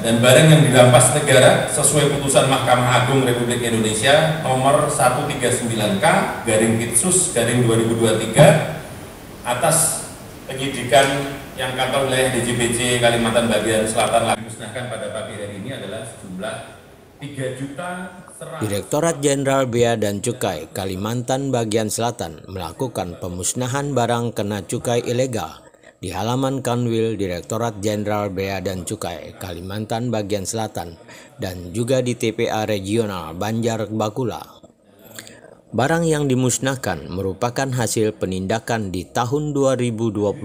dan barang yang dirampas negara sesuai putusan Mahkamah Agung Republik Indonesia nomor 139K/Kitsus/2023 atas penyidikan yang kantor wilayah DJBJ Kalimantan bagian selatan dimusnahkan pada pagi hari ini adalah sejumlah 3.100.000. Direktorat Jenderal Bea dan Cukai Kalimantan bagian selatan melakukan pemusnahan barang kena cukai ilegal di halaman Kanwil Direktorat Jenderal Bea dan Cukai Kalimantan bagian selatan dan juga di TPA Regional Banjar Bakula. Barang yang dimusnahkan merupakan hasil penindakan di tahun 2022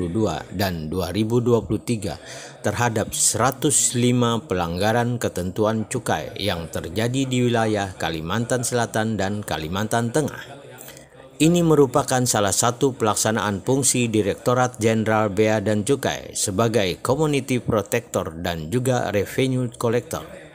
dan 2023 terhadap 105 pelanggaran ketentuan cukai yang terjadi di wilayah Kalimantan Selatan dan Kalimantan Tengah. Ini merupakan salah satu pelaksanaan fungsi Direktorat Jenderal Bea dan Cukai sebagai Community Protector dan juga Revenue Collector.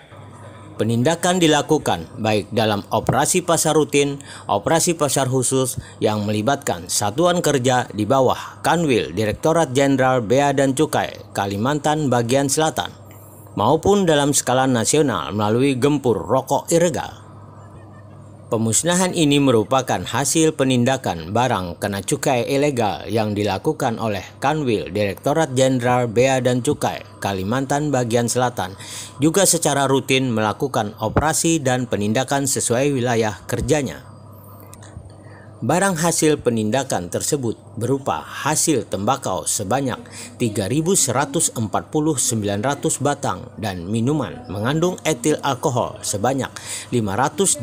Penindakan dilakukan baik dalam operasi pasar rutin, operasi pasar khusus yang melibatkan satuan kerja di bawah Kanwil Direktorat Jenderal Bea dan Cukai Kalimantan bagian selatan, maupun dalam skala nasional melalui gempur rokok ilegal. Pemusnahan ini merupakan hasil penindakan barang kena cukai ilegal yang dilakukan oleh Kanwil Direktorat Jenderal Bea dan Cukai Kalimantan bagian selatan, juga secara rutin melakukan operasi dan penindakan sesuai wilayah kerjanya. Barang hasil penindakan tersebut berupa hasil tembakau sebanyak 3.149 batang dan minuman mengandung etil alkohol sebanyak 589,1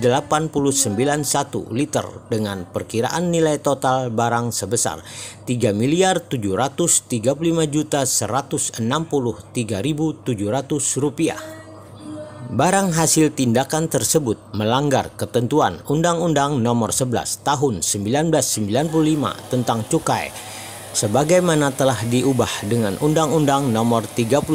liter dengan perkiraan nilai total barang sebesar 3.735.163.700 rupiah. Barang hasil tindakan tersebut melanggar ketentuan Undang-Undang Nomor 11 Tahun 1995 tentang cukai, sebagaimana telah diubah dengan Undang-Undang Nomor 39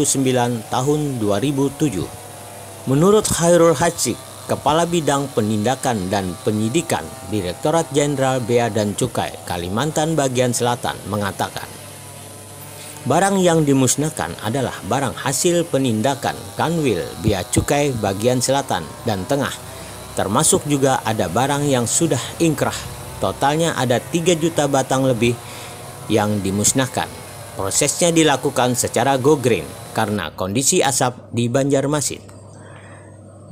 Tahun 2007. Menurut Khairul Hatsik, Kepala Bidang Penindakan dan Penyidikan Direktorat Jenderal Bea dan Cukai Kalimantan bagian selatan mengatakan, barang yang dimusnahkan adalah barang hasil penindakan Kanwil Bea Cukai bagian selatan dan tengah, termasuk juga ada barang yang sudah ingkrah. Totalnya ada 3 juta batang lebih yang dimusnahkan. Prosesnya dilakukan secara go green karena kondisi asap di Banjarmasin.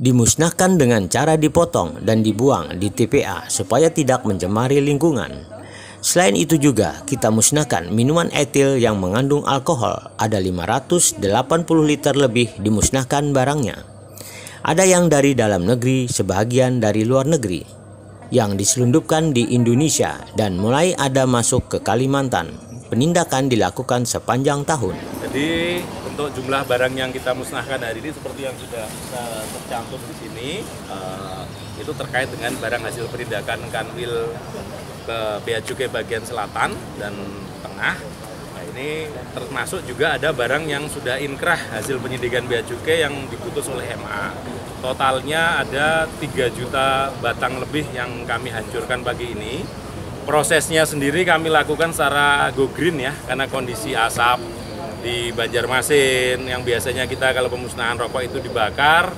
Dimusnahkan dengan cara dipotong dan dibuang di TPA supaya tidak mencemari lingkungan. Selain itu juga kita musnahkan minuman etil yang mengandung alkohol, ada 580 liter lebih dimusnahkan barangnya. Ada yang dari dalam negeri, sebagian dari luar negeri yang diselundupkan di Indonesia dan mulai ada masuk ke Kalimantan. Penindakan dilakukan sepanjang tahun. Jadi untuk jumlah barang yang kita musnahkan hari ini seperti yang sudah tercantum di sini, itu terkait dengan barang hasil penindakan Kanwil ke Bea Cukai bagian selatan dan tengah. Nah, ini termasuk juga ada barang yang sudah inkrah hasil penyidikan Bea Cukai yang diputus oleh MA. Totalnya ada 3 juta batang lebih yang kami hancurkan pagi ini. Prosesnya sendiri kami lakukan secara go green ya, karena kondisi asap di Banjarmasin yang biasanya kita kalau pemusnahan rokok itu dibakar,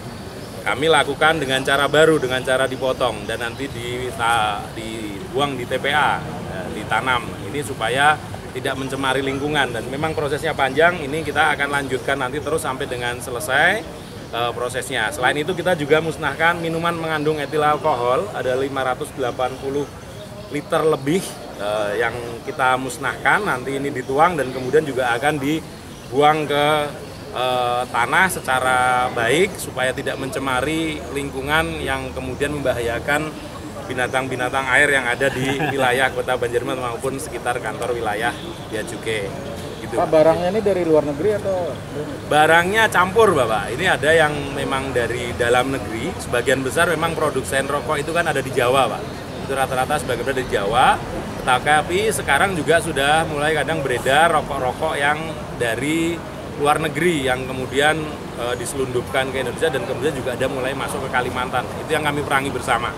kami lakukan dengan cara baru, dengan cara dipotong dan nanti dibuang di TPA, ditanam. Ini supaya tidak mencemari lingkungan dan memang prosesnya panjang. Ini kita akan lanjutkan nanti terus sampai dengan selesai prosesnya. Selain itu kita juga musnahkan minuman mengandung etil alkohol, ada 580 liter lebih yang kita musnahkan. Nanti ini dituang dan kemudian juga akan dibuang ke tanah secara baik supaya tidak mencemari lingkungan yang kemudian membahayakan binatang-binatang air yang ada di wilayah Kota Banjarmasin maupun sekitar kantor wilayah Bea Cukai. Gitu. Pak, barangnya ini dari luar negeri atau? Barangnya campur, Bapak. Ini ada yang memang dari dalam negeri. Sebagian besar memang produsen rokok itu kan ada di Jawa, Pak. Itu rata-rata sebagian besar dari Jawa. Tapi sekarang juga sudah mulai kadang beredar rokok-rokok yang dari luar negeri yang kemudian diselundupkan ke Indonesia dan kemudian juga ada mulai masuk ke Kalimantan. Itu yang kami perangi bersama.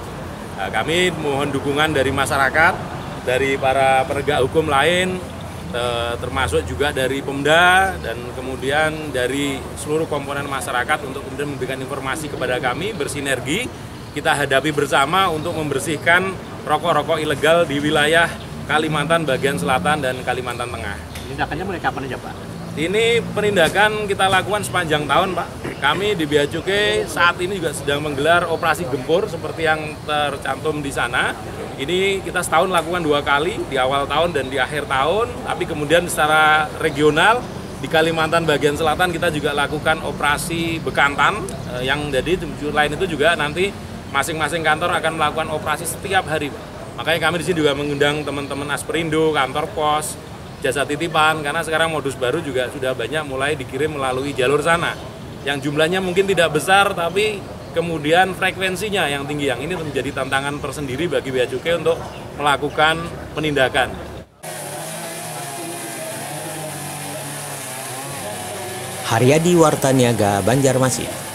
Kami mohon dukungan dari masyarakat, dari para penegak hukum lain, termasuk juga dari Pemda dan kemudian dari seluruh komponen masyarakat untuk kemudian memberikan informasi kepada kami, bersinergi kita hadapi bersama untuk membersihkan rokok-rokok ilegal di wilayah Kalimantan bagian selatan dan Kalimantan Tengah. Tindakannya mulai kapan aja Pak? Ini penindakan kita lakukan sepanjang tahun Pak. Kami di Bea Cukai saat ini juga sedang menggelar operasi gempur seperti yang tercantum di sana. Ini kita setahun lakukan 2 kali, di awal tahun dan di akhir tahun. Tapi kemudian secara regional di Kalimantan bagian selatan kita juga lakukan operasi bekantan. Yang jadi tujuan lain itu juga nanti masing-masing kantor akan melakukan operasi setiap hari Pak. Makanya kami di sini juga mengundang teman-teman Asperindo, kantor pos, jasa titipan, karena sekarang modus baru juga sudah banyak mulai dikirim melalui jalur sana. Yang jumlahnya mungkin tidak besar, tapi kemudian frekuensinya yang tinggi. Yang ini menjadi tantangan tersendiri bagi Bea Cukai untuk melakukan penindakan. Haryadi Wartaniaga, Banjarmasin.